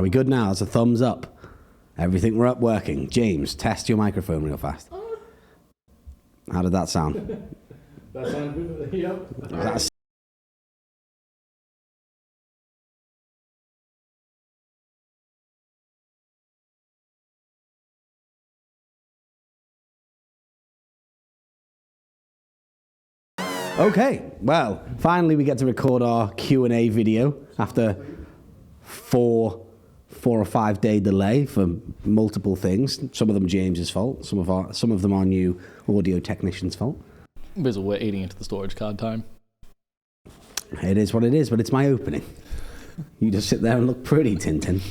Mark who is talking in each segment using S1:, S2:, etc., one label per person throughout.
S1: Are we good now? That's a thumbs up. Everything we're up working. James, test your microphone real fast. How did that sound?
S2: That sounded good. Yep.
S1: That's okay, well, finally we get to record our Q&A video after four or 5 day delay for multiple things. Some of them James's fault, some of them our new audio technician's fault.
S2: Bizzle, we're eating into the storage card time.
S1: It is what it is, but it's my opening. You just sit there and look pretty, Tintin.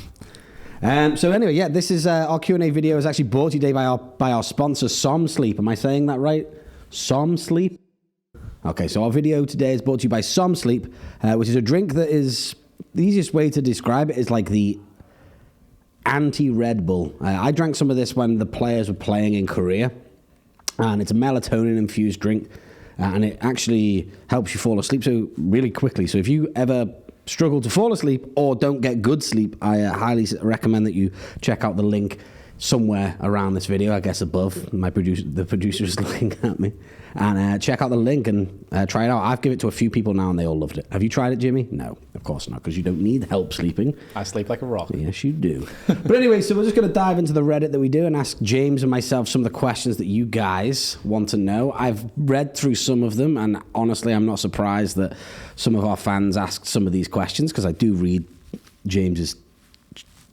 S1: So anyway, yeah, this is our Q&A video is actually brought to you today by our sponsor, Somsleep. Am I saying that right? Somsleep? Okay, so our video today is brought to you by Somsleep, which is a drink that is, the easiest way to describe it is like the anti-Red Bull. I drank some of this when the players were playing in Korea, and it's a melatonin-infused drink, and it actually helps you fall asleep so really quickly. So if you ever struggle to fall asleep or don't get good sleep, I highly recommend that you check out the link somewhere around this video, I guess above. The producer is looking at me. And check out the link and try it out. I've given it to a few people now and they all loved it. Have you tried it, Jimmy? No, of course not, because you don't need help sleeping.
S2: I sleep like a rock.
S1: Yes, you do. But anyway, so we're just going to dive into the Reddit that we do and ask James and myself some of the questions that you guys want to know. I've read through some of them, and honestly, I'm not surprised that some of our fans asked some of these questions, because I do read James's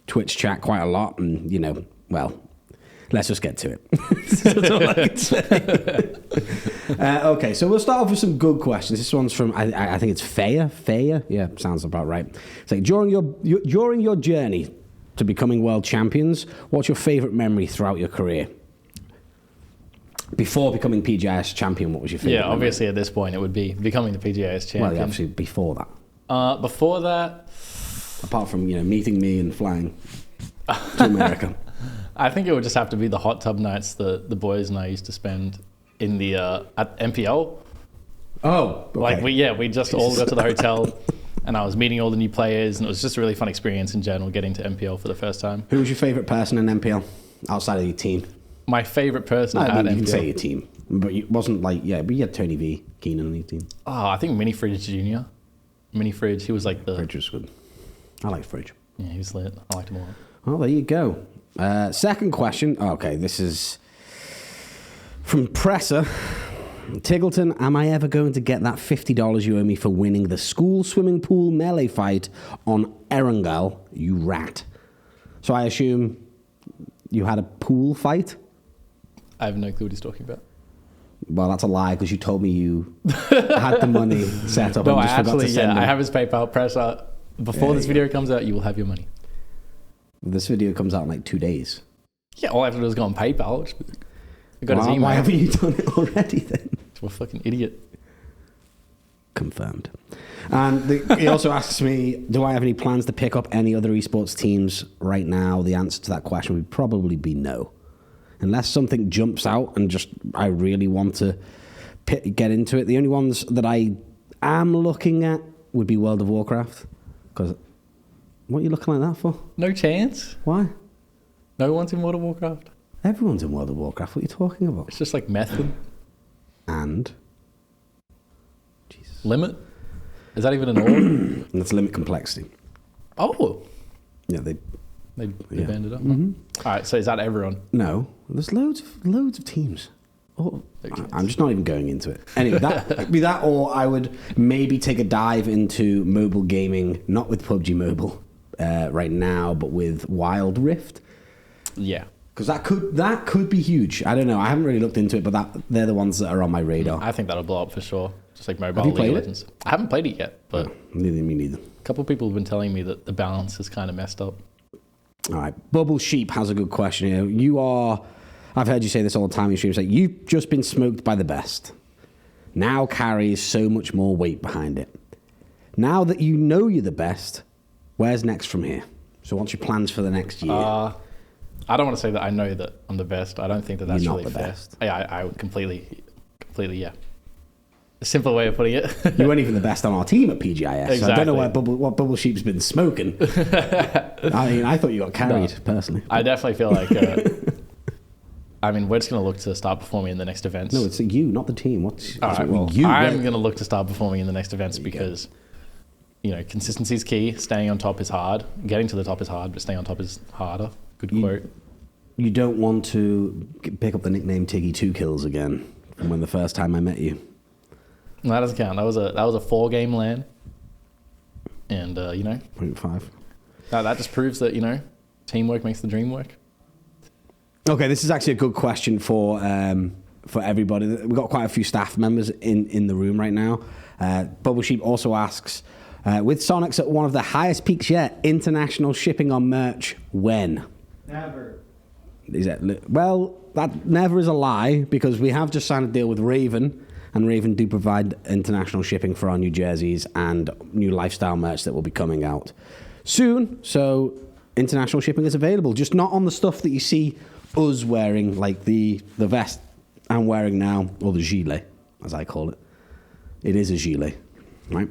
S1: Twitch chat quite a lot, and, you know, well, let's just get to it. That's all I can say. Okay, so we'll start off with some good questions. This one's from, I think it's Faya. Faya? Yeah, sounds about right. It's like, during your journey to becoming world champions, what's your favourite memory throughout your career? Before becoming PGIS champion, what was your favourite memory?
S2: Obviously at this point it would be becoming the PGIS champion.
S1: Well, obviously before that.
S2: Before that...
S1: Apart from, you know, meeting me and flying to America.
S2: I think it would just have to be the hot tub nights that the boys and I used to spend in the at MPL.
S1: Oh, okay.
S2: Like we just all got to the hotel, and I was meeting all the new players, and it was just a really fun experience in general getting to MPL for the first time.
S1: Who was your favourite person in MPL outside of your team?
S2: My favourite person at MPL.
S1: You can say your team, but it wasn't like but you had Tony V, Keenan on your team.
S2: Oh, I think Mini Fridge Jr. Mini Fridge, he was like the...
S1: Fridge was good. I like Fridge.
S2: Yeah, he was lit. I liked him a lot.
S1: Well, there you go. Second question. Okay, this is from Presser. Tiggleton, am I ever going to get that $50 you owe me for winning the school swimming pool melee fight on Erangel, you rat? So I assume you had a pool fight?
S2: I have no clue what he's talking about.
S1: Well, that's a lie, because you told me you had the money set up and just forgot to send it.
S2: I have his PayPal. Presser, before this video comes out, you will have your money.
S1: This video comes out in like 2 days. Yeah,
S2: all I have to do is go on PayPal. I got his email.
S1: Why haven't you done it already then?
S2: You're a fucking idiot.
S1: Confirmed. And he also asks me, do I have any plans to pick up any other esports teams right now? The answer to that question would probably be no. Unless something jumps out and just I really want to get into it. The only ones that I am looking at would be World of Warcraft. Because... What are you looking like that for?
S2: No chance.
S1: Why?
S2: No one's in World of Warcraft.
S1: Everyone's in World of Warcraft. What are you talking about?
S2: It's just like method.
S1: And? Jesus.
S2: Limit? Is that even an org?
S1: That's limit complexity.
S2: Oh.
S1: Yeah, they
S2: banned it up.
S1: Mm-hmm.
S2: All right, so is that everyone?
S1: No. There's loads of teams. Oh, I'm just not even going into it. Anyway, that be that, or I would maybe take a dive into mobile gaming, not with PUBG Mobile right now, but with Wild Rift.
S2: Yeah,
S1: because that could be huge. I don't know. I haven't really looked into it, but they're the ones that are on my radar.
S2: I think that'll blow up for sure. Just like mobile
S1: Have you
S2: League
S1: played
S2: Legends. I haven't played it yet, but
S1: me neither.
S2: A couple of people have been telling me that the balance is kind of messed up.
S1: All right, Bubble Sheep has a good question here. I've heard you say this all the time in streams, like, you've just been smoked by the best. Now carries so much more weight behind it. Now that you know you're the best, where's next from here? So what's your plans for the next year?
S2: I don't want to say that I know that I'm the best. I don't think that that's
S1: You're
S2: really
S1: not the
S2: fair.
S1: best.
S2: Yeah, I would completely, yeah. Simple way of putting it.
S1: You weren't even the best on our team at PGIS.
S2: Exactly.
S1: So I don't know what Bubble Sheep's been smoking. I mean, I thought you got carried, personally.
S2: I definitely feel like... I mean, we're just going to look to start performing in the next events.
S1: No, it's you, not the team.
S2: All right, well, I'm going to look to start performing in the next events because, consistency is key. Staying on top is hard. Getting to the top is hard, but staying on top is harder. Good quote.
S1: You don't want to pick up the nickname Tiggy 2 kills again from when the first time I met you.
S2: No, that doesn't count. That was a 4-game LAN. And,
S1: 0.5.
S2: That just proves that, teamwork makes the dream work.
S1: Okay, this is actually a good question for everybody. We've got quite a few staff members in the room right now. Bubble Sheep also asks, with Soniqs at one of the highest peaks yet, international shipping on merch, when?
S3: Never.
S1: Well, that never is a lie, because we have just signed a deal with Raven, and Raven do provide international shipping for our new jerseys and new lifestyle merch that will be coming out soon. So international shipping is available, just not on the stuff that you see us wearing, like the vest I'm wearing now, or the gilet, as I call it. It is a gilet, right?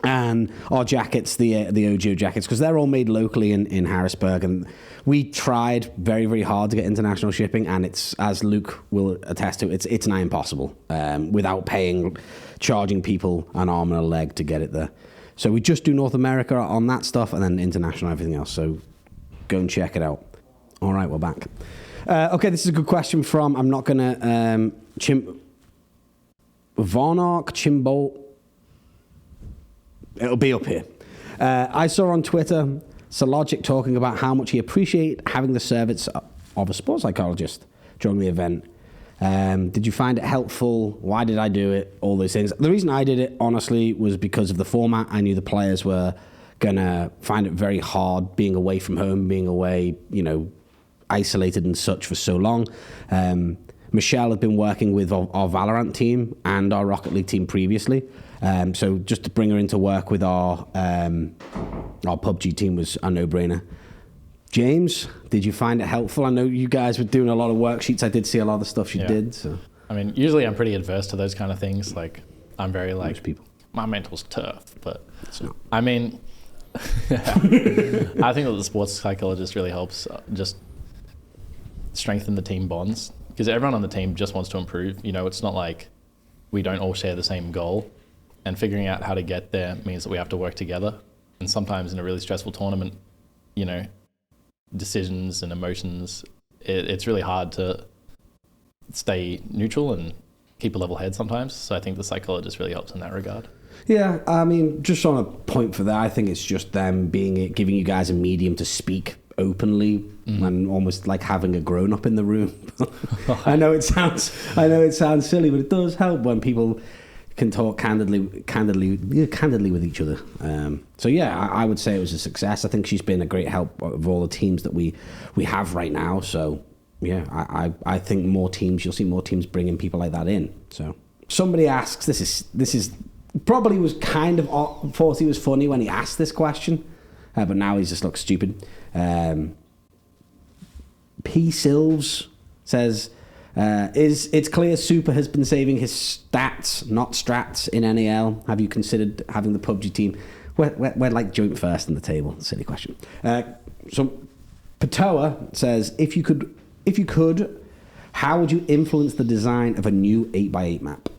S1: And our jackets, the OGO jackets, because they're all made locally in Harrisburg, and we tried very, very hard to get international shipping, and it's, as Luke will attest to, it's nigh impossible without charging people an arm and a leg to get it there. So we just do North America on that stuff, and then international everything else. So go and check it out. All right, we're back. Okay, this is a good question from, I'm not going to, Vonarch Chimbolt. It'll be up here. I saw on Twitter Psychologist talking about how much he appreciated having the service of a sports psychologist during the event. Did you find it helpful? Why did I do it? All those things. The reason I did it, honestly, was because of the format. I knew the players were going to find it very hard being away from home, being away, isolated and such for so long. Michelle had been working with our Valorant team and our Rocket League team previously. So just to bring her into work with our PUBG team was a no-brainer. James, did you find it helpful? I know you guys were doing a lot of worksheets. I did see a lot of the stuff you did. So
S2: I mean, usually I'm pretty adverse to those kind of things. Like, I'm very
S1: most people.
S2: My mental's tough, but
S1: It's not.
S2: I mean, I think that the sports psychologist really helps just strengthen the team bonds, because everyone on the team just wants to improve. It's not like we don't all share the same goal, and figuring out how to get there means that we have to work together. And sometimes in a really stressful tournament, decisions and emotions, it's really hard to stay neutral and keep a level head sometimes. So I think the psychologist really helps in that regard.
S1: Yeah, I mean, just on a point for that, I think it's just them giving you guys a medium to speak openly and almost like having a grown-up in the room. I know it sounds silly, but it does help when people can talk candidly with each other. So yeah, I would say it was a success. I think she's been a great help of all the teams that we have right now. So yeah, I think you'll see more teams bringing people like that in. So somebody asks, this is probably was kind of thought he was funny when he asked this question, but now he just looks stupid. P. Silves says, it's clear Super has been saving his stats, not strats, in NAL. Have you considered having the PUBG team? We're like joint first in the table. Silly question. So Petoa says, if you could, how would you influence the design of a new 8x8 map?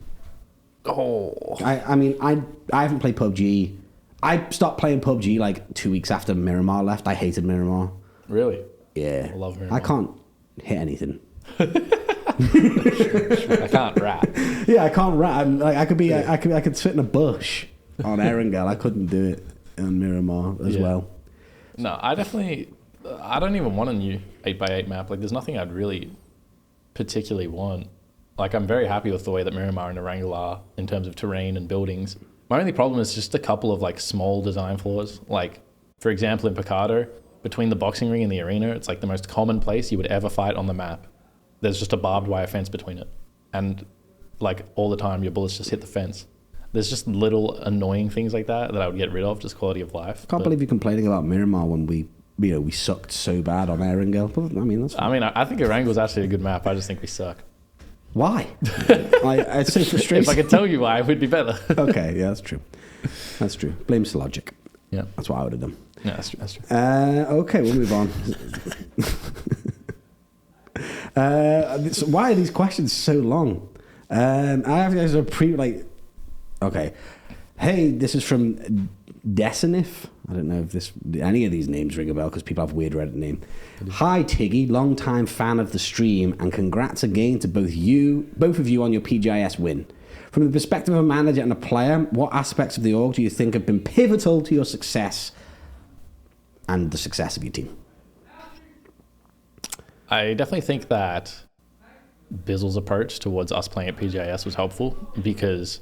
S2: Oh,
S1: I mean, I haven't played PUBG. I stopped playing PUBG like 2 weeks after Miramar left. I hated Miramar.
S2: really?
S1: Yeah.
S2: I love Miramar.
S1: I can't hit anything.
S2: I can't rap.
S1: Yeah, I can't rap. I could sit in a bush on Erangel. I couldn't do it on Miramar as well.
S2: No, I don't even want a new 8x8 map. Like, there's nothing I'd really particularly want. Like, I'm very happy with the way that Miramar and Erangel are in terms of terrain and buildings. My only problem is just a couple of like small design flaws. Like, for example, in Picado, between the boxing ring and the arena, it's like the most common place you would ever fight on the map. There's just a barbed wire fence between it. And like all the time, your bullets just hit the fence. There's just little annoying things like that I would get rid of, just quality of life.
S1: Can't believe you're complaining about Miramar when we sucked so bad on Erangel. But I mean, I think
S2: Erangel's actually a good map. I just think we suck.
S1: Why? It's so frustrating.
S2: If I could tell you why, it would be better.
S1: Okay, yeah, that's true. That's true. Blame Psychologist.
S2: Yeah.
S1: That's what I would have done.
S2: Yeah, that's true. That's true.
S1: Okay, we'll move on. Why are these questions so long? I have a okay. Hey, this is from Desinif. I don't know if any of these names ring a bell because people have weird Reddit name. Hi Tiggy, long-time fan of the stream, and congrats again to both of you on your PGIS win. From the perspective of a manager and a player, what aspects of the org do you think have been pivotal to your success and the success of your team?
S2: I definitely think that Bizzle's approach towards us playing at PGIS was helpful because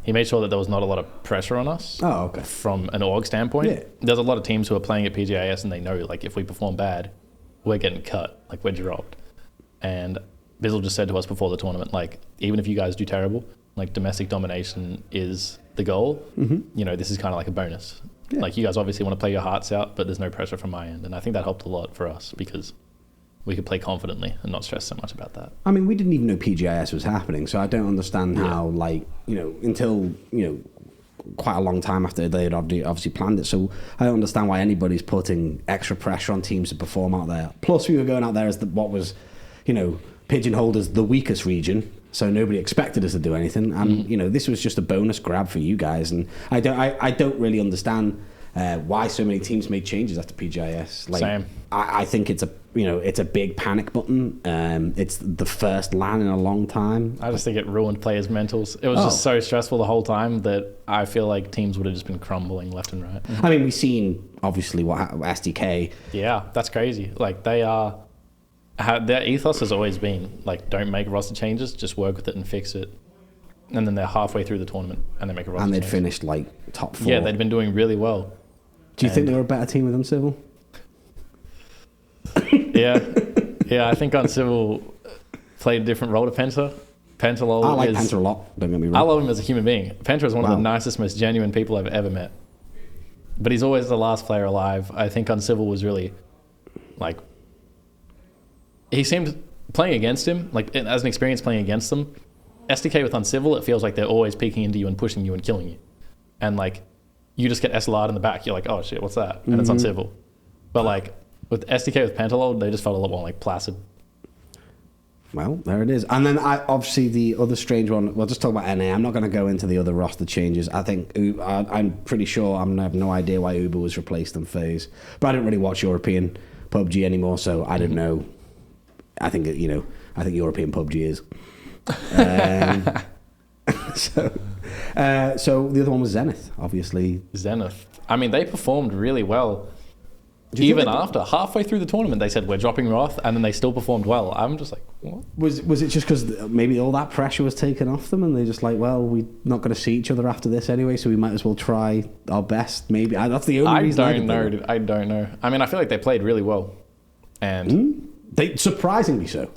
S2: he made sure that there was not a lot of pressure on us.
S1: Oh, okay.
S2: From an org standpoint.
S1: Yeah.
S2: There's a lot of teams who are playing at PGIS and they know, like, if we perform bad, we're getting cut, like, we're dropped. And Bizzle just said to us before the tournament, like, even if you guys do terrible, like, domestic domination is the goal. Mm-hmm. You know, this is kind of like a bonus. Yeah. Like, you guys obviously want to play your hearts out, but there's no pressure from my end. And I think that helped a lot for us because we could play confidently and not stress so much about that.
S1: I mean, we didn't even know PGIS was happening, so I don't understand how, like, you know, until, you know, quite a long time after they had obviously planned it. So I don't understand why anybody's putting extra pressure on teams to perform out there. Plus, we were going out there as what was, you know, pigeonholed as the weakest region. So nobody expected us to do anything, and you know, this was just a bonus grab for you guys. And I don't really understand why so many teams made changes after PGIS. Like,
S2: Same.
S1: I think it's a big panic button. It's the first LAN in a long time.
S2: I just think it ruined players' mentals. It was just so stressful the whole time that I feel like teams would have just been crumbling left and right.
S1: I mean, we've seen obviously what SDK.
S2: Yeah, that's crazy. Like, their ethos has always been like, don't make roster changes, just work with it and fix it. And then they're halfway through the tournament and they make a roster change.
S1: And they'd finished like top 4.
S2: Yeah, they'd been doing really well.
S1: Do you think they were a better team with Uncivil?
S2: Yeah, I think Uncivil played a different role to Penta.
S1: I like Penta a lot, don't get me wrong.
S2: I love him as a human being. Penta is one of the nicest, most genuine people I've ever met. But he's always the last player alive. I think Uncivil was really, like, he seemed playing against him, like, as an experience playing against them. SDK with Uncivil, it feels like they're always peeking into you and pushing you and killing you. And, like, you just get SLR'd in the back. You're like, oh, shit, what's that? And it's Uncivil. But, like, with SDK with Pentaload, they just felt a lot more, like, placid.
S1: Well, there it is. And then, obviously, the other strange one, we'll just talk about NA. I'm not going to go into the other roster changes. I think, I'm pretty sure, I have no idea why Uber was replaced on FaZe. But I didn't really watch European PUBG anymore, so I didn't know. I think European PUBG is. So the other one was Zenith, obviously.
S2: Zenith. I mean, they performed really well. Even after, halfway through the tournament, they said, we're dropping Roth, and then they still performed well. I'm just like, what?
S1: Was it just because maybe all that pressure was taken off them, and they're just like, well, we're not going to see each other after this anyway, so we might as well try our best, maybe. That's the only reason I
S2: don't know. I mean, I feel like they played really well. And
S1: they surprisingly so.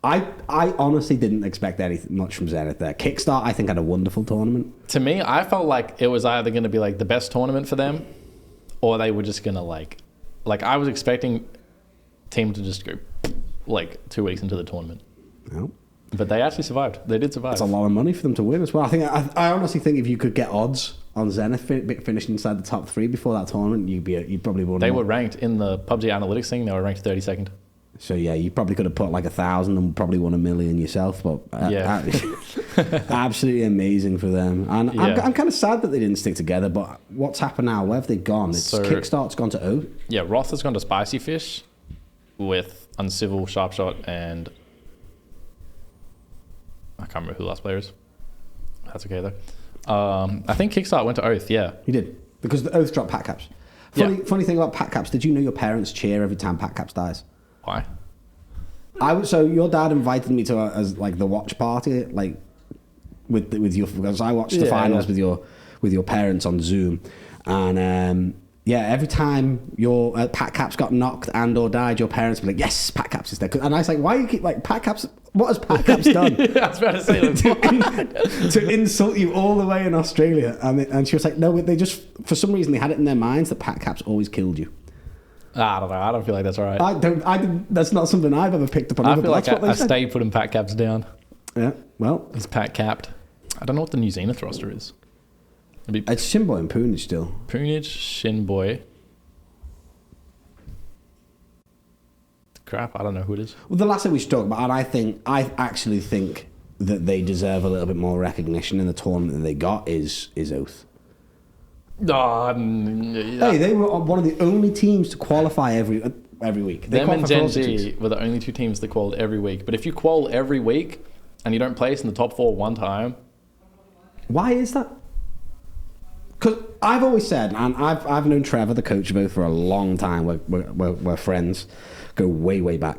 S1: I honestly didn't expect anything much from Zenith there. Kickstart, I think, had a wonderful tournament.
S2: To me, I felt like it was either going to be like the best tournament for them, or they were just going to like I was expecting team to just go like 2 weeks into the tournament.
S1: Well,
S2: but they actually survived. They did survive.
S1: It's a lot of money for them to win as well. I honestly think if you could get odds on Zenith finishing inside the top 3 before that tournament, you'd probably win.
S2: They were ranked in the PUBG analytics thing. They were ranked 32nd.
S1: So yeah, you probably could have put like 1,000 and probably won $1 million yourself. But absolutely amazing for them. And I'm kind of sad that they didn't stick together. But what's happened now? Where have they gone? Kickstart's gone to O.
S2: Yeah, Roth has gone to Spicy Fish with Uncivil, Sharpshot, and I can't remember who the last player is. That's okay though. I think Kickstart went to Oath. Yeah,
S1: he did because the Oath dropped Pat Caps. Funny thing about Pat Caps. Did you know your parents cheer every time Pat Caps dies?
S2: Why?
S1: So your dad invited me to as like the watch party, like with your, because I watched the finals with your parents on Zoom, and every time your Pat Caps got knocked and or died, your parents would be like, yes, Pat Caps is there. And I was like, why do you keep like Pat Caps? What has Pat Caps done?
S2: I was about to say
S1: to insult you all the way in Australia? And she was like, no, they just for some reason they had it in their minds that Pat Caps always killed you.
S2: I don't know. I don't feel like that's right.
S1: That's not something I've ever picked up on.
S2: I feel like I stay putting Pat Caps down.
S1: Yeah, well.
S2: He's Pat capped. I don't know what the New Zenith roster is.
S1: It's Shinboy and Poonage still.
S2: Poonage, Shinboy. Crap, I don't know who it is.
S1: Well, the last thing we should talk about, and I actually think that they deserve a little bit more recognition in the tournament that they got, is Oath. Hey, they were one of the only teams to qualify every week.
S2: Them and Gen G were the only two teams that qualified every week. But if you qual every week and you don't place in the top 4 one time...
S1: Why is that? Because I've always said, and I've known Trevor, the coach of Oath, for a long time. We're friends, go way back.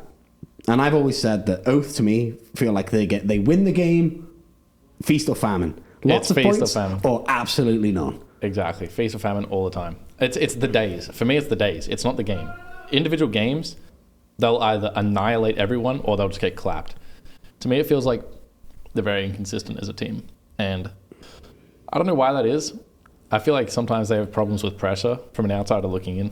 S1: And I've always said that Oath, to me, feel like they win the game, feast or famine. Lots of points, or famine. Or absolutely none.
S2: Exactly. Feast or famine all the time. It's the days. For me, it's the days. It's not the game. Individual games, they'll either annihilate everyone or they'll just get clapped. To me, it feels like they're very inconsistent as a team. And I don't know why that is. I feel like sometimes they have problems with pressure from an outsider looking in.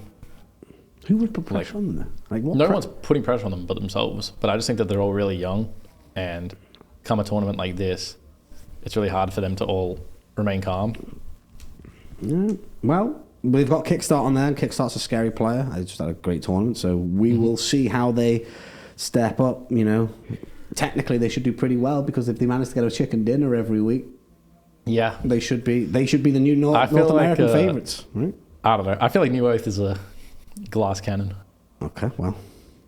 S1: Who would put pressure on them?
S2: No one's putting pressure on them but themselves. But I just think that they're all really young. And come a tournament like this, it's really hard for them to all remain calm.
S1: Yeah. Well, we've got Kickstart on there, and Kickstart's a scary player. I just had a great tournament, so we will see how they step up. Technically they should do pretty well, because if they manage to get a chicken dinner every week,
S2: yeah,
S1: they should be the new North American favourites, right?
S2: I don't know. I feel like New Oath is a glass cannon.
S1: Okay, well,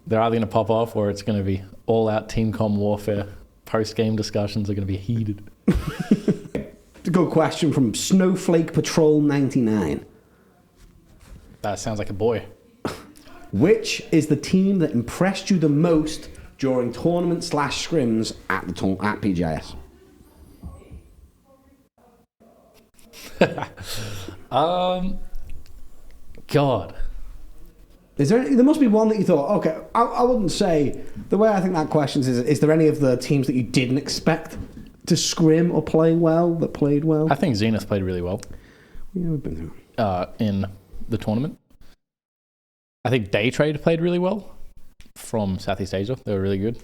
S2: they're either going to pop off or it's going to be all-out team comm warfare. Post-game discussions are going to be heated.
S1: A good question from Snowflake Patrol 99.
S2: That sounds like a boy.
S1: Which is the team that impressed you the most during tournament/scrims at PGIS?
S2: God.
S1: There must be one that you thought, okay, I wouldn't say, the way I think that question is there any of the teams that you didn't expect to scrim or play well, that played well?
S2: I think Zenith played really well.
S1: Yeah, we've been through.
S2: In the tournament. I think Day Trade played really well from Southeast Asia. They were really good.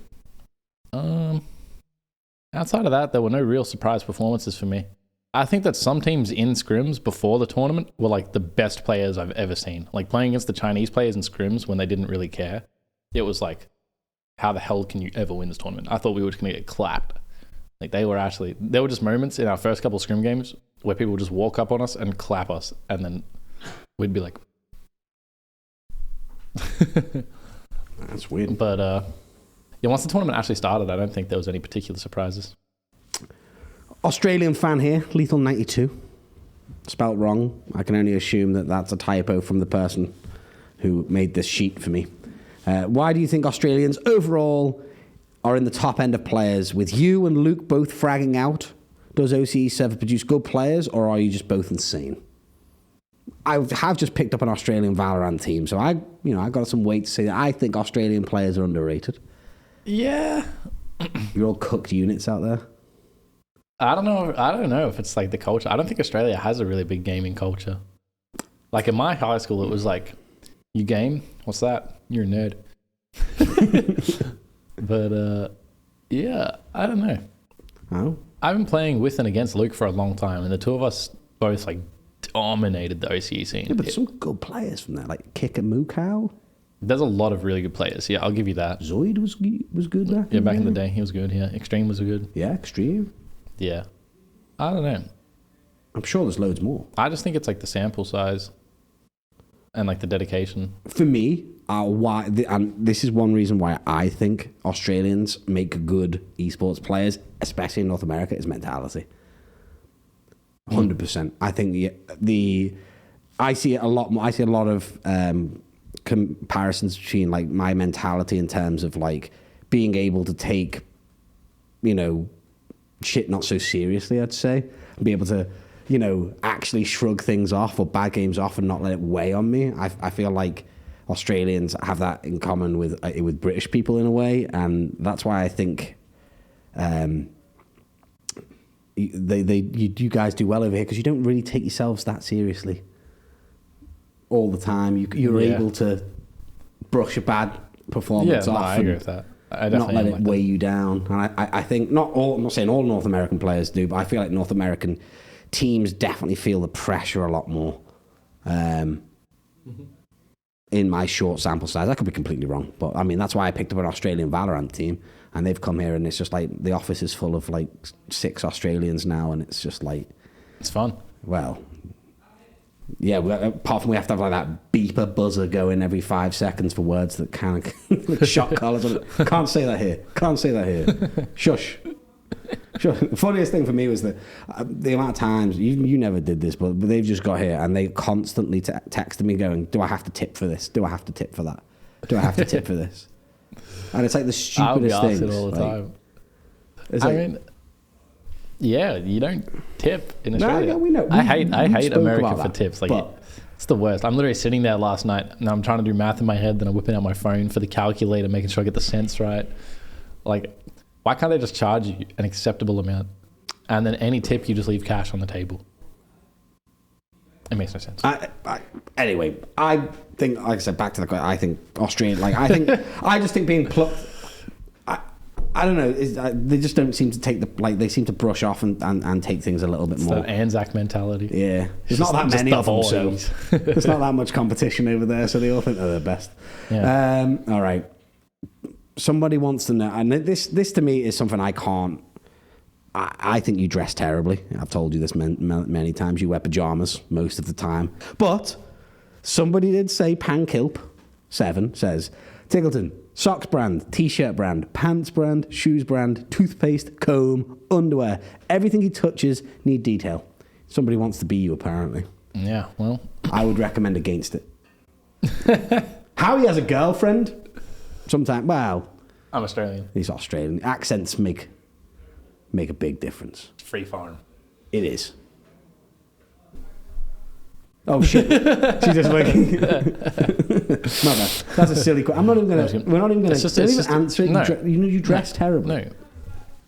S2: Outside of that, there were no real surprise performances for me. I think that some teams in scrims before the tournament were like the best players I've ever seen. Like playing against the Chinese players in scrims when they didn't really care. It was like, how the hell can you ever win this tournament? I thought we were just going to get clapped. Like there were just moments in our first couple of scrim games where people would just walk up on us and clap us, and then we'd be like...
S1: That's weird.
S2: But once the tournament actually started, I don't think there was any particular surprises.
S1: Australian fan here, Lethal92. Spelt wrong. I can only assume that that's a typo from the person who made this sheet for me. Why do you think Australians overall are in the top end of players? With you and Luke both fragging out, does OCE server produce good players, or are you just both insane? I have just picked up an Australian Valorant team, so I got some weight to say that I think Australian players are underrated.
S2: Yeah.
S1: You're all cooked units out there.
S2: I don't know if it's like the culture. I don't think Australia has a really big gaming culture. Like in my high school, it was like, you game? What's that? You're a nerd. But yeah, I don't know.
S1: Oh.
S2: I've been playing with and against Luke for a long time, and the two of us both like dominated the OCE scene.
S1: Yeah, but some good players from there, like Kick and Mukau.
S2: There's a lot of really good players. Yeah, I'll give you that.
S1: Zoid was good back.
S2: Yeah, back in the day, he was good. Yeah, Extreme was good.
S1: Yeah, Extreme.
S2: Yeah, I don't know.
S1: I'm sure there's loads more.
S2: I just think it's like the sample size and like the dedication.
S1: For me, and this is one reason why I think Australians make good esports players, especially in North America, is mentality. 100%. I think I see a lot more. I see a lot of comparisons between like my mentality in terms of like being able to take, shit not so seriously, I'd say, and be able to, actually shrug things off or bad games off and not let it weigh on me. I feel like Australians have that in common with British people in a way, and that's why I think you guys do well over here, because you don't really take yourselves that seriously all the time. You're able to brush a bad performance off.
S2: I agree with that.
S1: not let it weigh you down. And I think I'm not saying all North American players do, but I feel like North American teams definitely feel the pressure a lot more. In my short sample size, I could be completely wrong, but I mean that's why I picked up an Australian Valorant team, and they've come here, and it's just like the office is full of like 6 Australians now, and it's just like
S2: it's fun.
S1: Well, yeah. Apart from we have to have like that beeper buzzer going every 5 seconds for words that can like shot collars. Can't say that here. Can't say that here. Shush. Sure. The funniest thing for me was that the amount of times you never did this, but they've just got here and they constantly texted me going, "Do I have to tip for this? Do I have to tip for that? Do I have to tip for this?" And it's like the stupidest thing.
S2: It all the time. I mean, yeah, you don't tip in Australia.
S1: No, we know.
S2: I hate America for tips. Like it's the worst. I'm literally sitting there last night and I'm trying to do math in my head. Then I'm whipping out my phone for the calculator, making sure I get the cents right. Like, why can't they just charge you an acceptable amount? And then any tip, you just leave cash on the table. It makes no sense.
S1: Anyway, I think, like I said, back to the question, I think Australia, I just think being plucked, I don't know, they just don't seem to take they seem to brush off and take things a little bit more.
S2: It's the Anzac mentality.
S1: Yeah. There's not that many of them, so there's not that much competition over there, so they all think they're the best. Yeah. All right. Somebody wants to know, and this to me is something I can't. I think you dress terribly. I've told you this many times. You wear pajamas most of the time. But somebody did say Pankilp7 says, Tiggleton, socks brand, t-shirt brand, pants brand, shoes brand, toothpaste, comb, underwear. Everything he touches need detail. Somebody wants to be you, apparently.
S2: Yeah, well.
S1: I would recommend against it. How he has a girlfriend? Sometimes, well.
S2: I'm Australian.
S1: He's Australian. Accents make a big difference.
S2: Free farm.
S1: It is. Oh shit! She's just working. My bad. That's a silly question. I'm not even gonna. We're not even gonna. Don't even answer it. No. You dress terribly.
S2: No.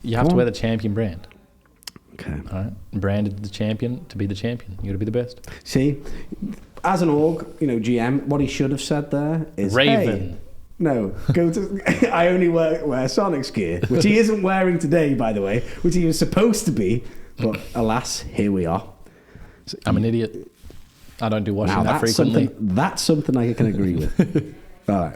S2: You have to wear the champion brand.
S1: Okay.
S2: All right. Branded the champion to be the champion. You got to be the best.
S1: See, as an org, GM, what he should have said there is
S2: Raven.
S1: Hey, no, go to. I only wear Soniqs gear, which he isn't wearing today, by the way, which he was supposed to be, but alas, here we are.
S2: So, I'm an idiot. I don't do washing that frequently.
S1: That's something I can agree with. All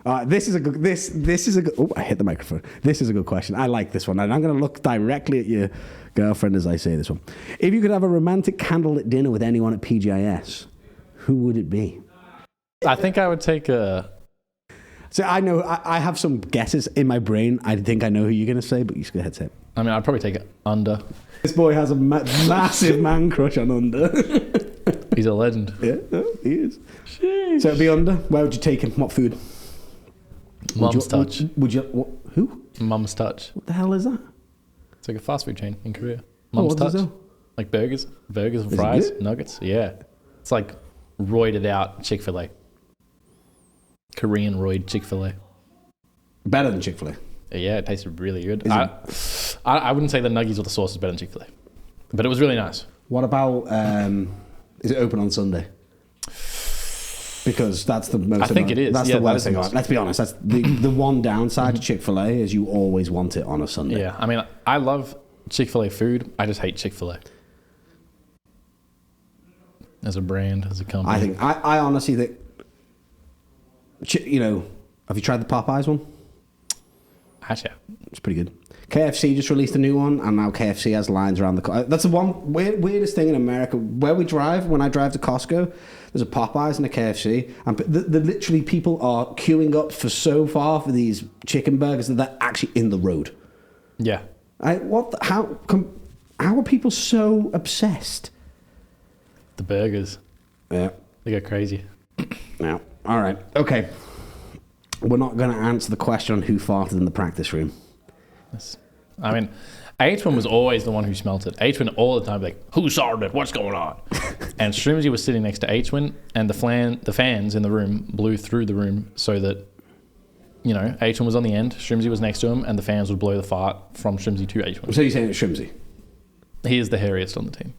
S1: right. This is a good. This is a good. Oh, I hit the microphone. This is a good question. I like this one, and I'm going to look directly at your girlfriend as I say this one. If you could have a romantic candlelit dinner with anyone at PGIS, who would it be?
S2: I think I would take a.
S1: So I know I have some guesses in my brain. I think I know who you're going to say, but you just go ahead and say it.
S2: I mean, I'd probably take it Under.
S1: This boy has a massive man crush on Under.
S2: He's a legend.
S1: Yeah, he is. Sheesh. So it'd be Under. Where would you take him? What food?
S2: Mum's Touch.
S1: Would you? What, who?
S2: Mum's Touch.
S1: What the hell is that?
S2: It's like a fast food chain in Korea. Mum's Touch. Like burgers and fries, nuggets. Yeah. It's like roided out Chick-fil-A. Korean roid Chick-fil-A.
S1: Better than Chick-fil-A.
S2: Yeah, it tasted really good. I wouldn't say the nuggies or the sauce is better than Chick-fil-A, but it was really nice.
S1: What about, is it open on Sunday? Because that's the most...
S2: I think it is.
S1: That's the worst thing. Let's be honest. That's the one downside to Chick-fil-A is you always want it on a Sunday.
S2: Yeah, I mean, I love Chick-fil-A food. I just hate Chick-fil-A. As a brand, as a company.
S1: I think, I honestly think, have you tried the Popeyes one?
S2: Actually,
S1: it's pretty good. KFC just released a new one, and now KFC has lines around the... That's the one weirdest thing in America. Where we drive, when I drive to Costco, there's a Popeyes and a KFC, and literally people are queuing up for so far for these chicken burgers that they're actually in the road.
S2: Yeah.
S1: How are people so obsessed?
S2: The burgers.
S1: Yeah.
S2: They go crazy.
S1: Now, all right. Okay. We're not going to answer the question on who farted in the practice room.
S2: I mean, H1 was always the one who smelt it. H1 all the time like, who started it? What's going on? And Shrimsy was sitting next to H1, and the fans in the room blew through the room so that, H1 was on the end, Shrimsy was next to him, and the fans would blow the fart from Shrimsy to H1.
S1: So you're saying it's Shrimsy?
S2: He is the hairiest on the team.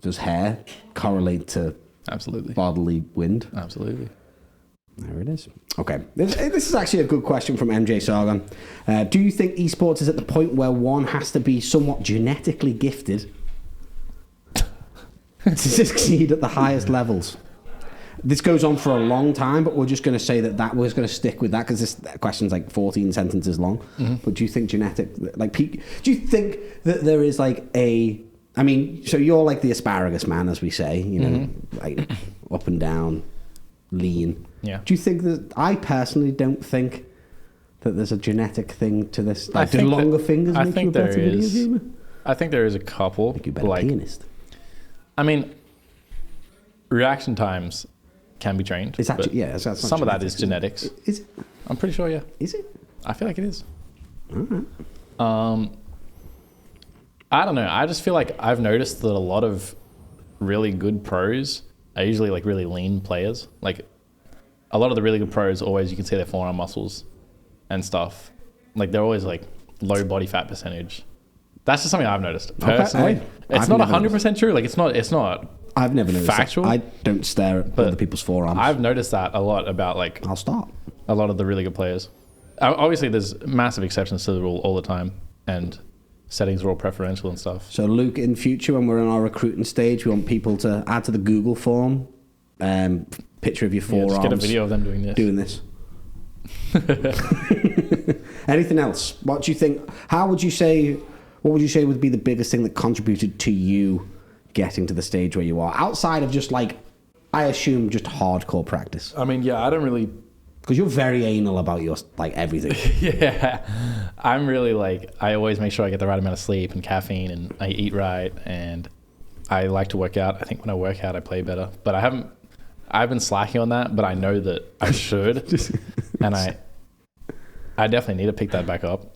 S1: Does hair correlate to
S2: absolutely
S1: bodily wind?
S2: Absolutely.
S1: There it is. Okay. This is actually a good question from MJ Sargon. Do you think esports is at the point where one has to be somewhat genetically gifted to succeed at the highest levels? This goes on for a long time, but we're just going to say that we're going to stick with that because this question's like 14 sentences long. Mm-hmm. But do you think do you think that there is like I mean, so you're like the asparagus man, as we say, you know, like up and down, lean.
S2: Yeah.
S1: Do you think that, I personally don't think that there's a genetic thing to this? Like, do longer fingers make you a better video gamer?
S2: I think there is a couple.
S1: Make you a better pianist.
S2: I mean, reaction times can be trained.
S1: It's actually, yeah. That's
S2: some of that is genetics.
S1: Is it?
S2: I'm pretty sure, yeah.
S1: Is it?
S2: I feel like it is.
S1: All right.
S2: I don't know. I just feel like I've noticed that a lot of really good pros are usually like really lean players. Like a lot of the really good pros always, you can see their forearm muscles and stuff. Like they're always like low body fat percentage. That's just something I've noticed personally.
S1: Okay.
S2: It's not 100% true. Like it's not.
S1: I've never noticed
S2: factual.
S1: I don't stare at other people's forearms.
S2: I've noticed that a lot about like.
S1: I'll stop.
S2: A lot of the really good players. Obviously, there's massive exceptions to the rule all the time, and settings are all preferential and stuff.
S1: So, Luke, in future, when we're in our recruiting stage, we want people to add to the Google form, picture of your forearms.
S2: Just get a video of them doing this.
S1: Anything else? What do you think? What would you say would be the biggest thing that contributed to you getting to the stage where you are? Outside of just like, I assume just hardcore practice.
S2: I mean, yeah, I don't really...
S1: Because you're very anal about your, like, everything.
S2: Yeah. I'm really, like, I always make sure I get the right amount of sleep and caffeine, and I eat right, and I like to work out. I think when I work out, I play better. But I've been slacking on that, but I know that I should. And I definitely need to pick that back up.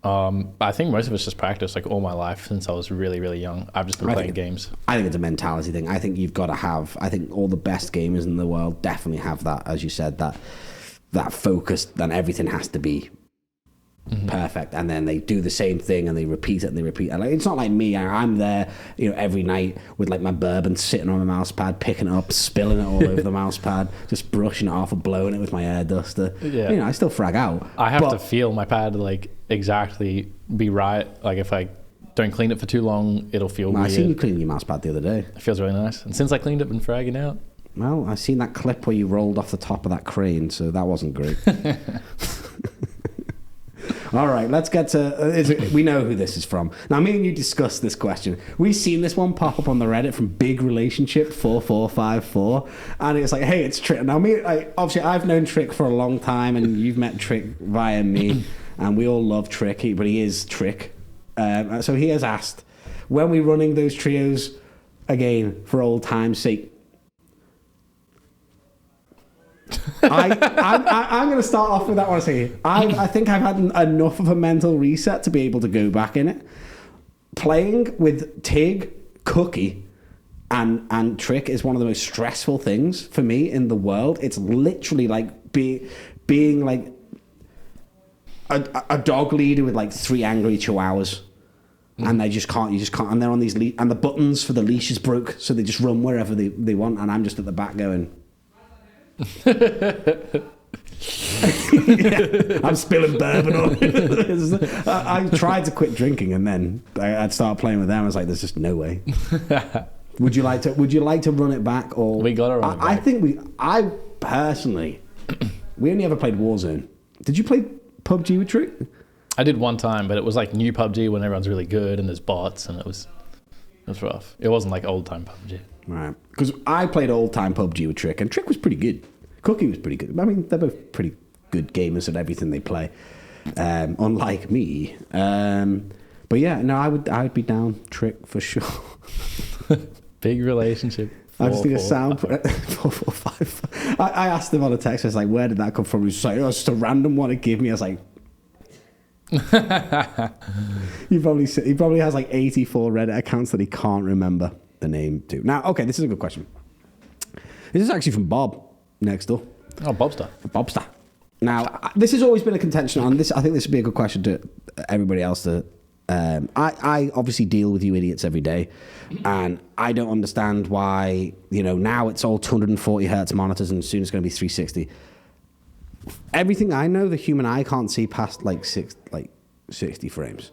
S2: I think most of it's just practice, like all my life since I was really, really young. I've just been playing games.
S1: I think it's a mentality thing. I think you've got to have, I think all the best gamers in the world definitely have that, as you said, that focus, then everything has to be perfect, and then they do the same thing and they repeat it and they repeat it. Like, it's not like me. I'm there, you know, every night with like my bourbon sitting on my mouse pad, picking it up, spilling it all over the mouse pad, just brushing it off or blowing it with my air duster. Yeah. You know, I still frag out.
S2: I have to feel my pad like exactly be right. Like if I don't clean it for too long, it'll feel weird.
S1: I seen you cleaning your mouse pad the other day.
S2: It feels really nice. And since I cleaned it, I've been fragging out.
S1: Well, I seen that clip where you rolled off the top of that crane, so that wasn't great. All right, let's get to... we know who this is from. Now, me and you discussed this question. We've seen this one pop up on the Reddit from Big Relationship 4454, and it's like, hey, it's Trick. Now, obviously, I've known Trick for a long time, and you've met Trick via me, and we all love Trick, but he is Trick. So he has asked, when we're running those trios again, for old time's sake, I'm going to start off with that one. I think I've had enough of a mental reset to be able to go back in it. Playing with Tig, Cookie, and Trick is one of the most stressful things for me in the world. It's literally like being like a dog leader with like 3 angry chihuahuas. And you just can't, and they're on these and the buttons for the leash is broke, so they just run wherever they want, and I'm just at the back going... I'm spilling bourbon all I tried to quit drinking, and then I'd start playing with them. I was like, there's just no way. Would you like to run it back? Or
S2: we gotta run it back.
S1: I think I personally, we only ever played Warzone. Did you play PUBG with Trick?
S2: I did one time, but it was like new PUBG when everyone's really good and there's bots, and it was rough. It wasn't like old time PUBG.
S1: Right, because I played old time PUBG with Trick, and Trick was pretty good. Cookie was pretty good. I mean, they're both pretty good gamers at everything they play, unlike me. But yeah, no, I would be down Trick for sure.
S2: Big Relationship.
S1: I just think a sound 445. I asked him on a text. I was like, "Where did that come from?" He was like, "Oh, it's just a random one to give me." I was like. He probably has like 84 Reddit accounts that he can't remember the name to. Now, okay, this is a good question. This is actually from Bob next door.
S2: Oh,
S1: Bobster. Now, this has always been a contention on this. I think this would be a good question to everybody else. I obviously deal with you idiots every day, and I don't understand why, now it's all 240 hertz monitors and soon it's going to be 360. everything I know, the human eye can't see past like 60 frames.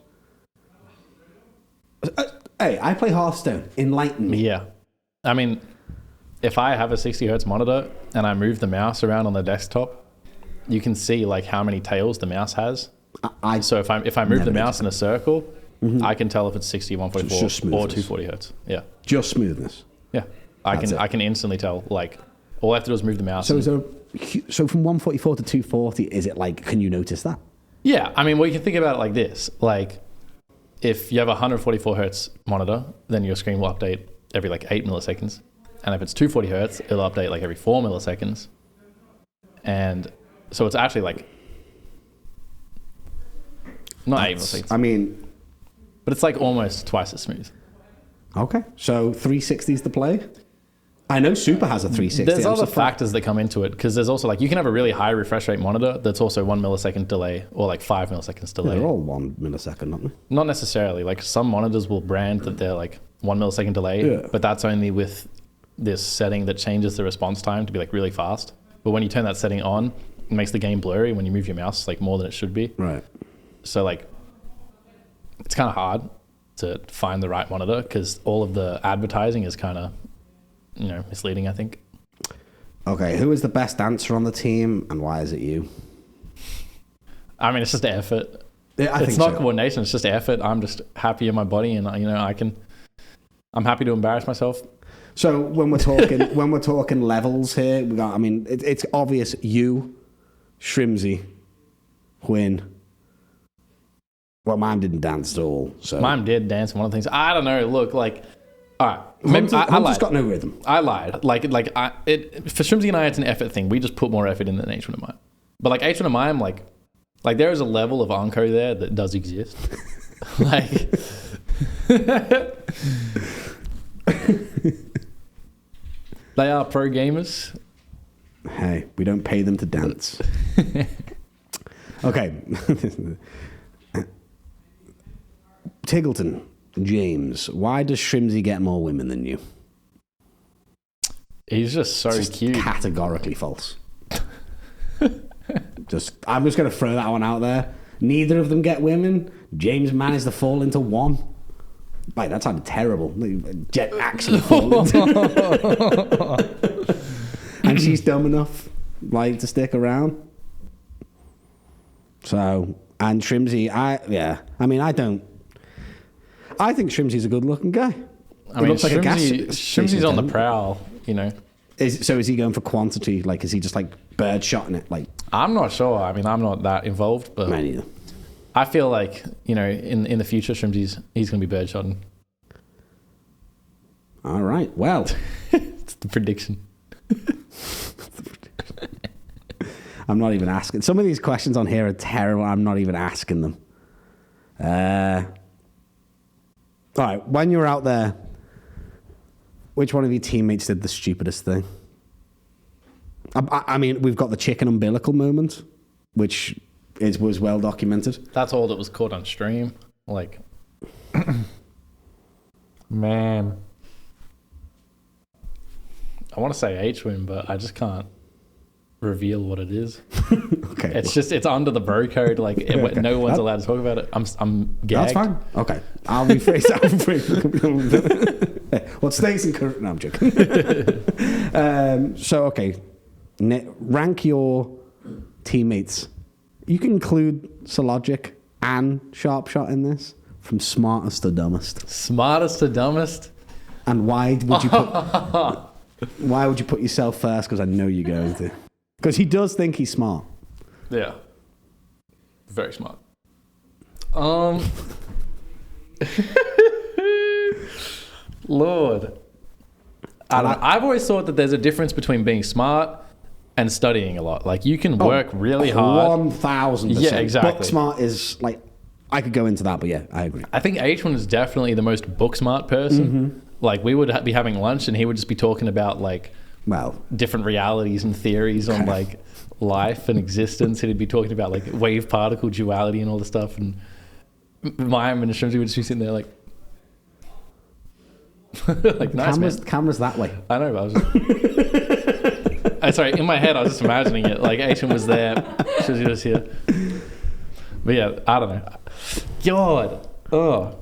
S1: Hey, I play Hearthstone. Enlighten me.
S2: Yeah. I mean, if I have a 60 hertz monitor and I move the mouse around on the desktop, you can see like how many tails the mouse has. So if I move the mouse in a circle, I can tell if it's 60, 144 or 240 hertz. Yeah.
S1: Just smoothness.
S2: Yeah. I can instantly tell. Like, all I have to do is move the mouse.
S1: So from 144 to 240, is it like, can you notice that?
S2: Yeah. I mean, well, you can think about it like this. Like, if you have a 144 hertz monitor, then your screen will update every like 8 milliseconds. And if it's 240 hertz, it'll update like every 4 milliseconds. And so it's actually like, not 8 milliseconds.
S1: I mean,
S2: but it's like almost twice as smooth.
S1: Okay. So 360 is the play? I know Super has a 360.
S2: There's other factors that come into it, because there's also like, you can have a really high refresh rate monitor that's also 1 millisecond delay or like 5 milliseconds delay.
S1: Yeah, they're all 1 millisecond, aren't they?
S2: Not necessarily. Like some monitors will brand that they're like 1 millisecond delay, but that's only with this setting that changes the response time to be like really fast. But when you turn that setting on, it makes the game blurry when you move your mouse like more than it should be.
S1: Right.
S2: So like, it's kind of hard to find the right monitor because all of the advertising is kind of, misleading, I think.
S1: Okay, who is the best dancer on the team and why is it you?
S2: I mean, it's just effort.
S1: Yeah,
S2: it's not coordination, it's just effort. I'm just happy in my body and I'm happy to embarrass myself.
S1: So when we're talking levels here, it's obvious you, Shrimsy, Quinn. Well, Mime didn't dance at all. So
S2: Mime did dance. One of the things, I don't know. Look, like, all right,
S1: Hunter's got no rhythm.
S2: I lied. For Shrimsy and I, it's an effort thing. We just put more effort in than H1 and Mime. But like H1 and Mime, like there is a level of Onco there that does exist. Like, they are pro gamers.
S1: Hey, we don't pay them to dance. Okay. Tiggleton, James, why does Shrimsy get more women than you?
S2: He's just so cute.
S1: Categorically false. I'm just going to throw that one out there. Neither of them get women. James managed to fall into one. Like, that sounded terrible. Jet actually fall into. And she's dumb enough, like, to stick around. So, and Shrimsy, I think Shrimsy's a good-looking guy.
S2: Looks like Shrimsy's on the prowl,
S1: Is he going for quantity? Like, is he just like bird-shotting it? Like,
S2: I'm not sure. I mean, I'm not that involved, but
S1: me neither.
S2: I feel like in the future, he's going to be bird-shotting.
S1: All right. Well,
S2: it's the prediction.
S1: I'm not even asking. Some of these questions on here are terrible. I'm not even asking them. All right, when you were out there, which one of your teammates did the stupidest thing? I mean, we've got the chicken umbilical moment, which was well documented.
S2: That's all that was caught on stream. Like, man. I want to say H-Win, but I just can't reveal what it is.
S1: Okay.
S2: It's under the bro code. Like, okay. No one's allowed to talk about it. I'm gagged.
S1: That's fine. Okay. I'll rephrase that. What stays in current... No, I'm joking. So, okay. Rank your teammates. You can include Psychologist and Sharpshot in this. From smartest to dumbest.
S2: Smartest to dumbest?
S1: And why would you put yourself first? Because I know you're going to. Because he does think he's smart.
S2: Yeah. Very smart. Lord. I've always thought that there's a difference between being smart and studying a lot. Like, you can work really hard.
S1: 1,000%.
S2: Yeah, exactly.
S1: Book smart is, like, I could go into that, but yeah, I agree.
S2: I think H1 is definitely the most book smart person. Mm-hmm. Like, we would be having lunch and he would just be talking about, like, different realities and theories on like life and existence. He'd be talking about like wave particle duality and all the stuff. And Mime and Shrimsy would just be sitting there like, like nice,
S1: camera's that way.
S2: I know, but I was just... Sorry, in my head, I was just imagining it. Like, Aishan was there. She was here. But yeah, I don't know. God. Oh.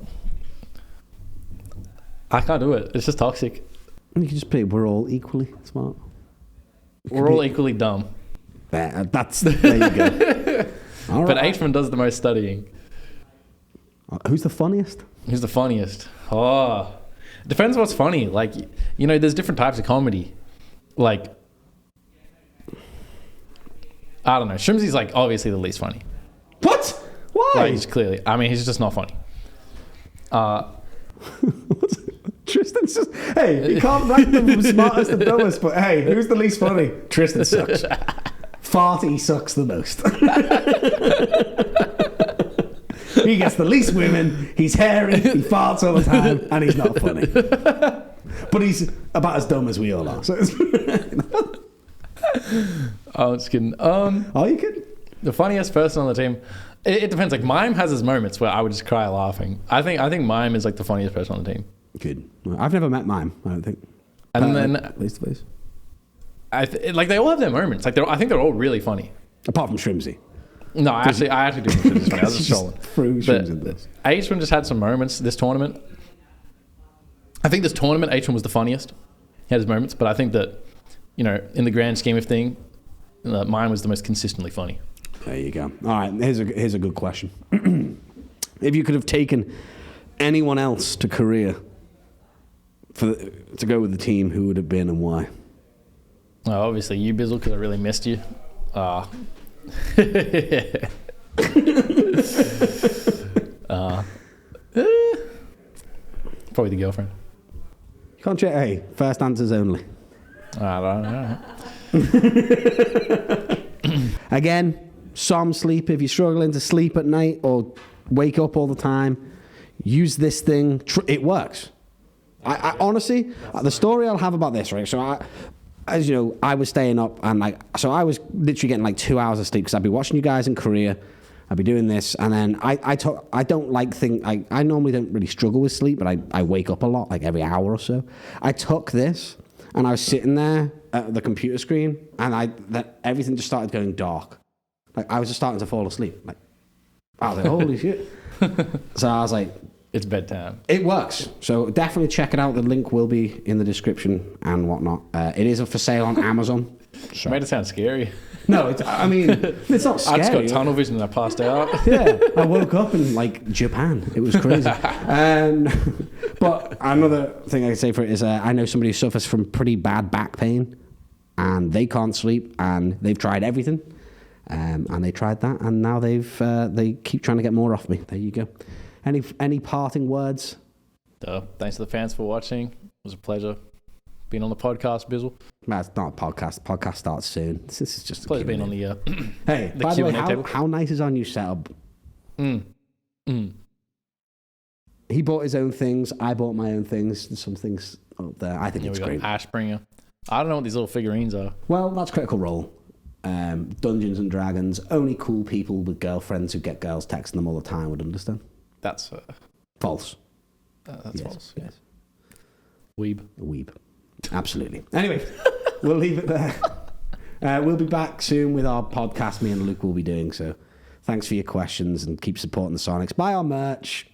S2: I can't do it. It's just toxic.
S1: You can just play, we're all equally smart.
S2: We're all equally dumb.
S1: There you go. All
S2: But
S1: right.
S2: Aishan does the most studying.
S1: Who's the funniest?
S2: Who's the funniest? Oh. Depends what's funny. Like, you know, there's different types of comedy. Like, I don't know. Shrimsy's like obviously the least funny.
S1: What? Why?
S2: Like, he's clearly. I mean, he's just not funny.
S1: Tristan's just, hey, you can't rank them from smartest and dumbest, but hey, who's the least funny? Tristan sucks. Farty sucks the most. He gets the least women, he's hairy, he farts all the time, and he's not funny. But he's about as dumb as we all are. So it's
S2: Oh, it's kidding.
S1: are you kidding?
S2: The funniest person on the team. It depends. Like, Mime has his moments where I would just cry laughing. I think Mime is like the funniest person on the team.
S1: Good. I've never met Mime, I don't think.
S2: And then
S1: face to face.
S2: like they all have their moments. Like, I think they're all really funny.
S1: Apart from Shrimsy.
S2: No, I actually do think it's funny. I was just trolling.
S1: Threw Shrimsy in this.
S2: H1 just had some moments this tournament. I think this tournament, H1 was the funniest. He had his moments, but I think that, you know, in the grand scheme of things, mine was the most consistently funny.
S1: There you go. All right, here's a good question. If you could have taken anyone else to Korea to go with the team, who would it have been and why?
S2: Oh, obviously you, Bizzle, because I really missed you. Probably the girlfriend.
S1: You can't check. Hey, first answers only.
S2: I don't know.
S1: Again, some sleep. If you're struggling to sleep at night or wake up all the time, use this thing. It works. I honestly, the story I'll have about this, right? So as you know, I was staying up and I was literally getting like 2 hours of sleep because I'd be watching you guys in Korea. I'd be doing this, and then I normally don't really struggle with sleep, but I wake up a lot, like every hour or so. I took this, and I was sitting there at the computer screen, and everything just started going dark. Like, I was just starting to fall asleep. Like, I was like, holy shit. So I was like,
S2: it's bedtime.
S1: it works. So definitely check it out. The link will be in the description and whatnot. It is for sale on Amazon. So.
S2: Made it sound scary.
S1: No, it's not scary.
S2: I just got tunnel vision and I passed out.
S1: Yeah, I woke up in like Japan. It was crazy. But another thing I can say for it is I know somebody who suffers from pretty bad back pain, and they can't sleep, and they've tried everything, and they tried that, and now they keep trying to get more off me. There you go. Any parting words?
S2: Thanks to the fans for watching. It was a pleasure being on the podcast, Bizzle.
S1: No, it's not a podcast. Podcast starts soon. This is just a
S2: Pleasure being
S1: Q&A.
S2: on the
S1: Hey,
S2: the
S1: by the way,
S2: Q&A table.
S1: how nice is our new setup? He bought his own things. I bought my own things. There's some things up there. I think
S2: Yeah,
S1: it's
S2: we got
S1: great.
S2: Ashbringer. I don't know what these little figurines are.
S1: Well, that's Critical Role. Dungeons and Dragons. Only cool people with girlfriends who get girls texting them all the time would understand.
S2: That's
S1: False.
S2: that's false.
S1: Yes.
S2: Weeb.
S1: A weeb. Absolutely. Anyway, we'll leave it there. We'll be back soon with our podcast. Me and Luke will be doing so. Thanks for your questions and keep supporting the Soniqs. Buy our merch.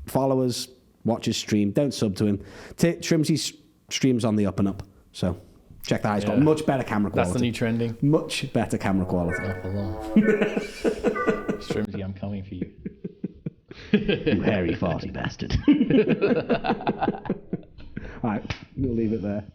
S1: Follow us. Watch his stream. Don't sub to him. Trimsy's stream's on the up and up. So check that out. He's got much better camera quality.
S2: That's the new trending.
S1: Much better camera quality.
S2: Strimsy, I'm coming for you.
S1: You hairy farty bastard. All right, we'll leave it there.